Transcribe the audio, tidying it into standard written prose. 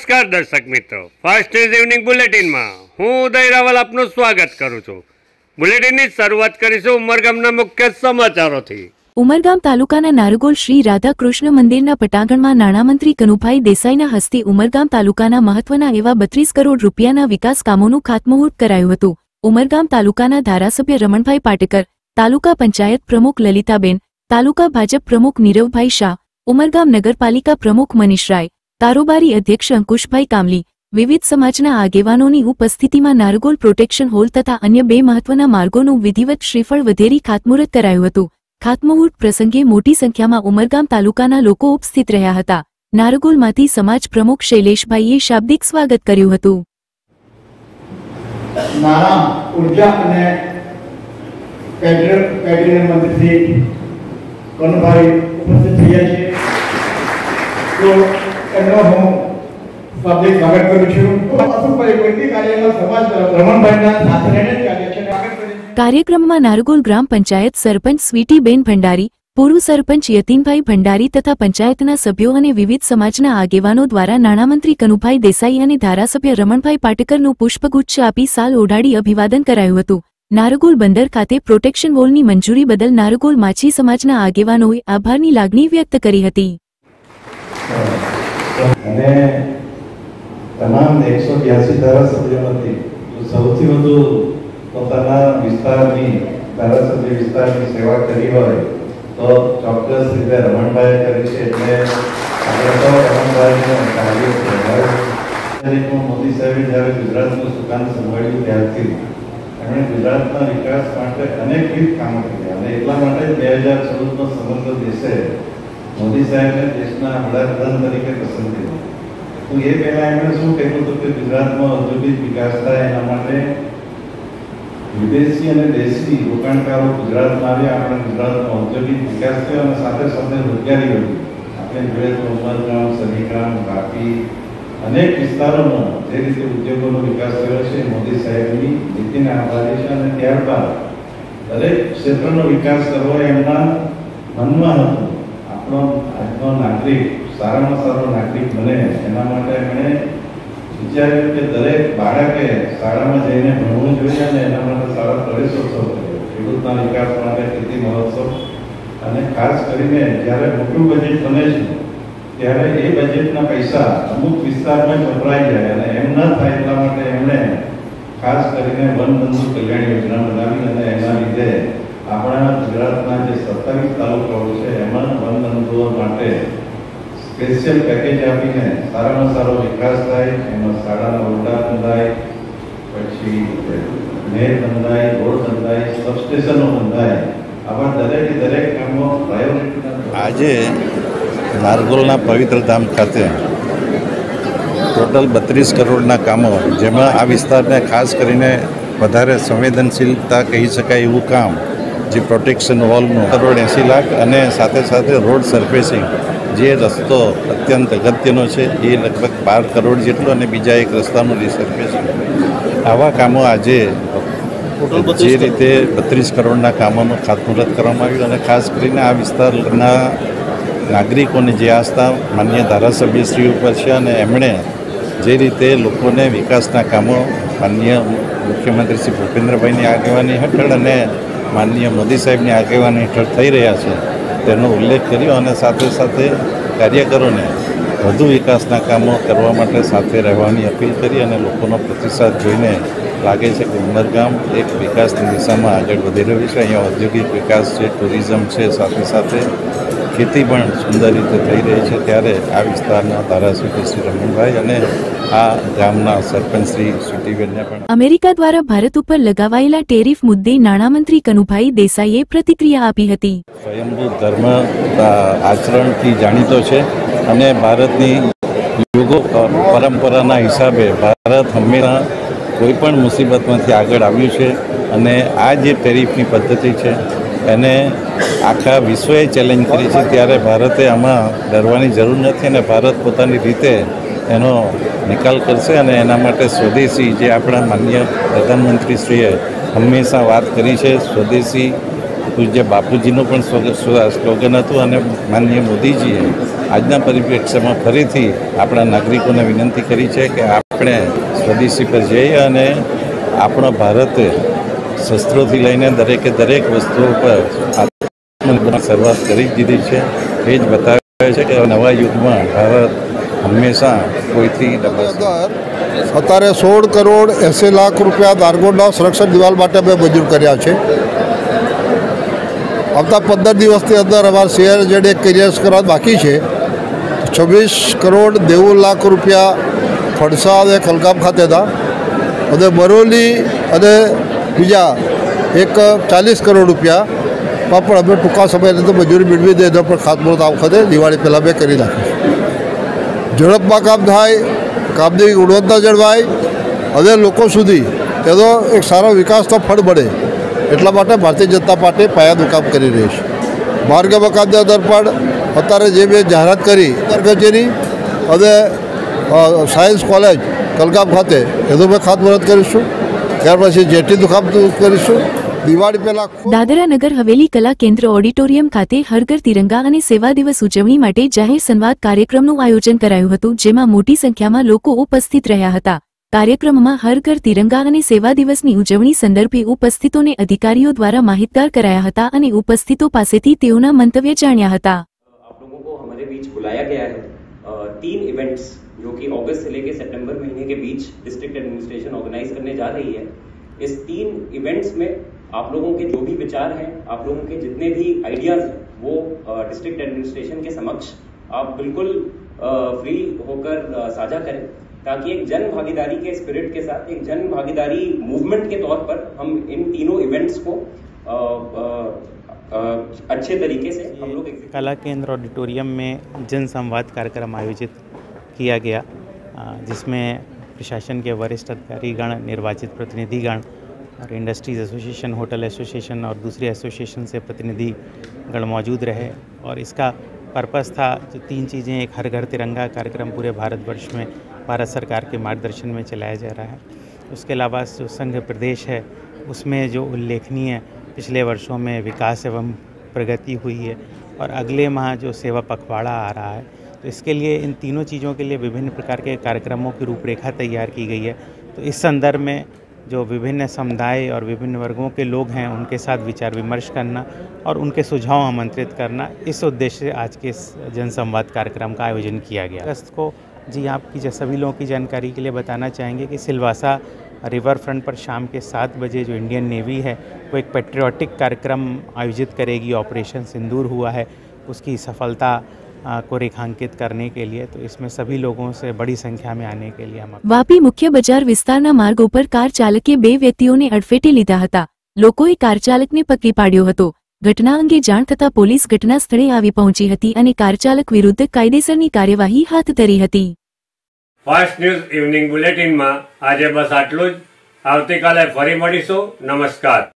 નમસ્કાર દર્શક મિત્રો, ફર્સ્ટ ઇઝ ઇવનિંગ બુલેટિનમાં હું ઉદય રાવલ આપનું સ્વાગત કરું છું। બુલેટિનની શરૂઆત કરીશું ઉમરગામના મુખ્ય સમાચારોથી। ઉમરગામ તાલુકાના નારગોલ શ્રી રાધાકૃષ્ણ મંદિરના પટાંગણમાં નાણામંત્રી કનુભાઈ દેસાઈના હસ્તે ઉમરગામ તાલુકાના મહત્વના એવા 32 કરોડ રૂપિયાના વિકાસ કામોનું ખાતમુહૂર્ત કરાયું હતું। ઉમરગામ તાલુકાના ધારાસભ્ય રમણભાઈ પાટેકર, તાલુકા પંચાયત પ્રમુખ લલિતાબેન, તાલુકા ભાજપ પ્રમુખ નીરવભાઈ શાહ, ઉમરગામ નગરપાલિકા પ્રમુખ મનીષ રાય, કારોબારી અધ્યક્ષ અંકુશભાઈ કામલી, વિવિધ સમાજના આગેવાનોની ઉપસ્થિતિમાં નારગોલ પ્રોટેક્શન હોલ તથા અન્ય 2 મહત્વના માર્ગોનું વિધિવત શ્રીફળ વધેરી ખાતમુહૂર્ત કરાયું હતું। ખાતમુહૂર્ત પ્રસંગે મોટી સંખ્યામાં ઉમરગામ તાલુકાના લોકો ઉપસ્થિત રહ્યા હતા। નારગોલમાંથી સમાજ પ્રમુખ શૈલેષભાઈએ શાબ્દિક સ્વાગત કર્યું હતું। નાણાં, ઉર્જા અને કેબિનેટ મંત્રી કનુભાઈ ઉપસ્થિત થયા છે, તો એમનો હું શાબ્દિક સ્વાગત કરું છું। અશુભાઈ કોઈ કાર્યમાં સમાજ રમણભાઈના સાથે રહીને કાર્ય છે સ્વાગત કરું છું। કાર્યક્રમમાં નારગોલ ગ્રામ પંચાયત સરપંચ સ્વીટીબેન ભંડારી, પૂર્વ સરપંચ યતીનભાઈ ભંડારી તથા પંચાયતના સભ્યો અને વિવિધ સમાજના આગેવાનો દ્વારા નાણામંત્રી કનુભાઈ દેસાઈ અને ધારાસભ્ય રમણભાઈ પાટેકરનું પુષ્પગુચ્છ આપી સાલ ઓઢાડી અભિવાદન કરાયું હતું। નારગોલ બંદર ખાતે પ્રોટેક્શન વોલની મંજૂરી બદલ નારગોલ માછી સમાજના આગેવાનોએ આભારની લાગણી વ્યક્ત કરી હતી। અને તમામ 182 ધારાસભ્યોમાંથી સૌથી વધુ પોતાના વિસ્તારની ધારાસભ્ય વિસ્તારની સેવા કરી હોય તો ચોક્કસ રીતે રમણભાઈ કરી છે। એટલે આપણે તો રમણભાઈને મોદી સાહેબે જ્યારે ગુજરાતનું સુકાન સંભાળ્યું ત્યારથી એમણે ગુજરાતના વિકાસ માટે અનેકવિધ કામો કર્યા અને એટલા માટે 2014નો સમગ્ર દેશે મોદી સાહેબને દેશના વડાપ્રધાન તરીકે પસંદ કર્યા। તો એ પહેલા એમણે શું કહ્યું હતું કે ગુજરાતમાં ઔદ્યોગિક વિકાસ થાય એના માટે વિદેશી અને દેશી રોકાણકારો ગુજરાતમાં આવ્યા, આપણે ગુજરાતમાં ઔદ્યોગિક વિકાસ થયો અને સાથે સાથે રોજગારી વધી। આપણે જોઈએ તો ઉમરગામ, સરીગામ, વાપી અનેક વિસ્તારોમાં જે રીતે ઉદ્યોગોનો વિકાસ થયો છે મોદી સાહેબની નીતિને આભારી છે। અને ત્યારબાદ દરેક ક્ષેત્રનો વિકાસ કરવો એમના મનમાં હતું। આપણો આજનો નાગરિક સારામાં સારો નાગરિક બને એના માટે એમણે વિચાર્યું કે દરેક બાળકે શાળામાં જઈને ભણવું જોઈએ અને એના માટે સારા પ્રવેશોત્સવ કર્યો, ખેડૂતના વિકાસ માટે ખેતી મહોત્સવ, અને ખાસ કરીને જ્યારે મોટું બજેટ બને છે ત્યારે એ બજેટના પૈસા અમુક વિસ્તારમાં વપરાઈ જાય અને એમ ન થાય એટલા માટે એમણે ખાસ કરીને વનબંધુ કલ્યાણ યોજના બનાવી અને એના લીધે આપણા ગુજરાતના જે 27 તાલુકાઓ છે એમાં વનબંધુઓ માટે સ્પેશિયલ પેકેજ આપીને સારામાં સારો વિકાસ થાય। એમાં શાળાના ઓરડા બંધાય, પછી નહેર બંધાય, રોડ બંધાય, સબસ્ટેશનો બંધાય, આવા દરેક કામો પ્રાયોરિટીના। આજે નારગોલના પવિત્ર ધામ ખાતે ટોટલ 32 કરોડના કામો, જેમાં આ વિસ્તારને ખાસ કરીને વધારે સંવેદનશીલતા કહી શકાય એવું કામ જે પ્રોટેક્શન વોલનું 1.80 લાખ અને સાથે સાથે રોડ સરફેસિંગ જે રસ્તો અત્યંત અગત્યનો છે એ લગભગ 12 કરોડ જેટલો અને બીજા એક રસ્તાનું રિસર્ફેસિંગ, આવા કામો આજે જે રીતે 32 કરોડના કામોનું ખાતમુહૂર્ત કરવામાં આવ્યું। અને ખાસ કરીને આ વિસ્તારના નાગરિકોની જે આસ્થા માન્ય ધારાસભ્યશ્રી ઉપર છે અને એમણે જે રીતે લોકોને વિકાસના કામો માન્ય મુખ્યમંત્રી શ્રી ભૂપેન્દ્રભાઈની આગેવાની હેઠળ અને માનનીય મોદી સાહેબની આગેવાની હેઠળ થઈ રહ્યા છે તેનો ઉલ્લેખ કર્યો અને સાથે સાથે કાર્યકરોને વધુ વિકાસના કામો કરવા માટે સાથે રહેવાની અપીલ કરી। અને લોકોનો પ્રતિસાદ જોઈને લાગે છે કે ઉમરગામ એક વિકાસની દિશામાં આગળ વધી રહ્યું છે। અહીંયા ઔદ્યોગિક વિકાસ છે, ટુરિઝમ છે, સાથે સાથે ખેતી પણ સુંદર રીતે થઈ રહી છે। ત્યારે આ વિસ્તારના ધારાસભ્ય શ્રી રમણભાઈ અને આ ગામના સરપંચ શ્રી સ્વીટીબેનને પણ અમેરિકા દ્વારા ભારત ઉપર લગાવાયેલા ટેરિફ મુદ્દે નાણામંત્રી કનુભાઈ દેસાઈએ પ્રતિક્રિયા આપી હતી। સ્વયંભૂ ધર્મ આચરણથી જાણીતો છે અને ભારતની યુગો પરંપરાના હિસાબે ભારત હંમેશા કોઈ પણ મુસીબતમાંથી આગળ આવ્યું છે અને આ જે ટેરિફની પદ્ધતિ છે એને આખા વિશ્વએ ચેલેન્જ કરી છે। ત્યારે ભારતે આમાં ડરવાની જરૂર નથી અને ભારત પોતાની રીતે એનો નિકાલ કરશે। અને એના માટે સ્વદેશી જે આપણા માનનીય પ્રધાનમંત્રીશ્રીએ હંમેશા વાત કરી છે, સ્વદેશી પૂજ્ય બાપુજીનું પણ સ્લોગન હતું અને માનનીય મોદીજીએ આજના પરિપ્રેક્ષ્યમાં ફરીથી આપણા નાગરિકોને વિનંતી કરી છે કે આપણે સ્વદેશી પર જઈએ અને આપણો ભારત શસ્ત્રોથી લઈને દરેક વસ્તુઓ પર આત્મનિર્ભર શરૂઆત કરી દીધી છે. એ જ બતાવે છે કે નવા યુગમાં ભારત હંમેશા કોઈથી અત્યારે 16 કરોડ 80 લાખ રૂપિયા નારગોલના સંરક્ષણ દિવાલ માટે અમે મંજૂર કર્યા છે. આવતા 15 દિવસની અંદર અમારા CRZ ક્લિયર કરવા બાકી છે. 26 કરોડ 90 લાખ રૂપિયા ફડસા અને કલગામ ખાતેના અને બરોલી અને બીજા 40 કરોડ રૂપિયા પણ અમે ટૂંકા સમયની અંદર મંજૂરી મેળવી દે એનો પણ ખાતમુહૂર્ત આ વખતે દિવાળી પહેલાં મેં કરી નાખીશું. ઝડપમાં કામ થાય, કામની ગુણવત્તા જળવાય અને લોકો સુધી તેનો એક સારો વિકાસનો ફળ મળે એટલા માટે ભારતીય જનતા પાર્ટી પાયાનું કામ કરી રહી છે. માર્ગ મકાનની અંદર પણ અત્યારે જે મેં જાહેરાત કરી કચેરી અને સાયન્સ કોલેજ કલગામ ખાતે એનું મેં ખાતમુહૂર્ત કરીશું. ત્યાર પછી જેટીનું ખાતમુહૂર્ત કરીશું. દિવાળી પહેલા દાદરા નગર હવેલી કલા કેન્દ્ર ઓડિટોરિયમ ખાતે હર ઘર તિરંગા અને સેવા દિવસ ઉજવણી માટે જાહેર સંવાદ કાર્યક્રમનું આયોજન કરાયું હતું, જેમાં મોટી સંખ્યામાં લોકો ઉપસ્થિત રહ્યા હતા. કાર્યક્રમમાં હર ઘર તિરંગા અને સેવા દિવસની ઉજવણી સંદર્ભે ઉપસ્થિતોને અધિકારીઓ દ્વારા માહિતગાર કરાયા હતા અને ઉપસ્થિતો પાસેથી તેઓના મંતવ્ય જાણ્યા હતા. आप लोगों को हमारे बीच बुलाया गया है 3 इवेंट्स जो कि अगस्त से लेकर सितंबर महीने के बीच डिस्ट्रिक्ट एडमिनिस्ट्रेशन ऑर्गेनाइज करने जा रही है. इस 3 इवेंट्स में आप लोगों के जो भी विचार हैं, आप लोगों के जितने भी आइडियाज हैं वो डिस्ट्रिक्ट एडमिनिस्ट्रेशन के समक्ष आप बिल्कुल फ्री होकर साझा करें, ताकि एक जन भागीदारी के स्पिरिट के साथ एक जन भागीदारी मूवमेंट के तौर पर हम इन तीनों इवेंट्स को अच्छे तरीके से हम लोग कला केंद्र ऑडिटोरियम में जन संवाद कार्यक्रम आयोजित किया गया, जिसमें प्रशासन के वरिष्ठ अधिकारीगण, निर्वाचित प्रतिनिधिगण और इंडस्ट्रीज एसोसिएशन, होटल एसोसिएशन और दूसरे एसोसिएशन से प्रतिनिधिगण मौजूद रहे. और इसका पर्पस था जो 3 चीज़ें, एक हर घर तिरंगा कार्यक्रम पूरे भारतवर्ष में भारत सरकार के मार्गदर्शन में चलाया जा रहा है. उसके अलावा जो संघ प्रदेश है उसमें जो उल्लेखनीय पिछले वर्षों में विकास एवं प्रगति हुई है और अगले माह जो सेवा पखवाड़ा आ रहा है, तो इसके लिए इन तीनों चीज़ों के लिए विभिन्न प्रकार के कार्यक्रमों की रूपरेखा तैयार की गई है. तो इस संदर्भ में जो विभिन्न समुदाय और विभिन्न वर्गों के लोग हैं उनके साथ विचार विमर्श करना और उनके सुझाव आमंत्रित करना, इस उद्देश्य से आज के इस जनसंवाद कार्यक्रम का आयोजन किया गया. अगस्त को जी आपकी सभी लोगों की जानकारी के लिए बताना चाहेंगे कि सिलवासा रिवर फ्रंट पर शाम के 7 बजे जो इंडियन नेवी है वो एक पेट्रियाटिक कार्यक्रम आयोजित करेगी. ऑपरेशन सिंदूर हुआ है, उसकी सफलता को रेखांकित करने के लिए, तो इसमें सभी लोगों से बड़ी संख्या में आने के लिए हम વાપી મુખ્ય બજાર વિસ્તારના માર્ગો પર કાર ચાલકે 2 વ્યક્તિઓને અડફેટે લીધા હતા. લોકોએ કાર ચાલકને પકડી પાડ્યો હતો. ઘટના અંગે જાણ થતાં પોલીસ ઘટના સ્થળે આવી પહોંચી હતી અને કાર ચાલક વિરુદ્ધ કાયદેસરની કાર્યવાહી હાથ ધરી હતી. ફાસ્ટ ન્યૂઝ ઇવનિંગ બુલેટિનમાં આજે બસ આટલું જ. આવતીકાલે ફરી મળીશું. નમસ્કાર.